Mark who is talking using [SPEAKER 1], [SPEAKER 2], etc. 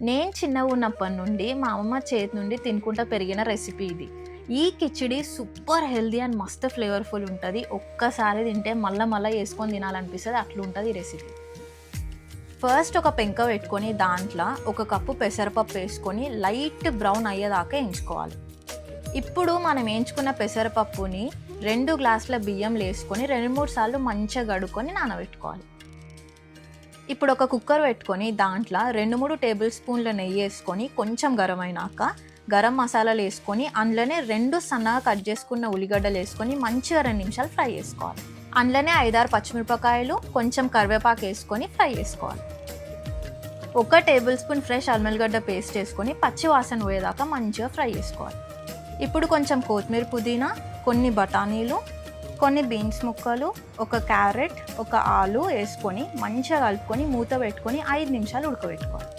[SPEAKER 1] నేను చిన్నగా ఉన్నప్పటి నుండి మా అమ్మమ్మ చేతి నుండి తినుకుంటా పెరిగిన రెసిపీ ఇది. ఈ కిచిడి సూపర్ హెల్తీ అండ్ మస్తు ఫ్లేవర్‌ఫుల్ ఉంటది. ఒక్కసారి తింటే మళ్ళా మళ్ళా చేసుకొని తినాలనిపిస్తది. అట్లుంటది ఈ రెసిపీ. ఫస్ట్ ఒక పెంక పెట్టుకొని దాంట్లో ఒక కప్పు పెసరపప్పు వేసుకొని లైట్ బ్రౌన్ అయ్యేదాకా ఎంచుకోవాలి. ఇప్పుడు మనం వేయించుకున్న పెసరపప్పుని 2 గ్లాసుల బియ్యంలో వేసుకొని 2-3 సార్లు మంచిగా కడుక్కొని నానబెట్టుకోవాలి. ఇప్పుడు ఒక కుక్కర్ పెట్టుకొని దాంట్లో 2-3 టేబుల్ స్పూన్ల నెయ్యి వేసుకొని కొంచెం గరం అయినాక గరం మసాలాలు వేసుకొని అందులోనే 2 సన్నగా కట్ చేసుకున్న ఉల్లిగడ్డలు వేసుకొని మంచిగా 2 నిమిషాలు ఫ్రై చేసుకోవాలి. అందులోనే 5-6 పచ్చిమిరపకాయలు కొంచెం కరివేపాకు వేసుకొని ఫ్రై చేసుకోవాలి. 1 టేబుల్ స్పూన్ ఫ్రెష్ అల్లం పేస్ట్ వేసుకొని పచ్చి వాసన పోయేదాకా మంచిగా ఫ్రై చేసుకోవాలి. ఇప్పుడు కొంచెం కొత్తిమీర, పుదీనా, కొన్ని బఠానీలు, కొన్ని బీన్స్ ముక్కలు, ఒక క్యారెట్, ఒక ఆలు వేసుకొని మంచిగా కలుపుకొని మూత పెట్టుకొని 5 నిమిషాలు ఉడకబెట్టుకోవాలి.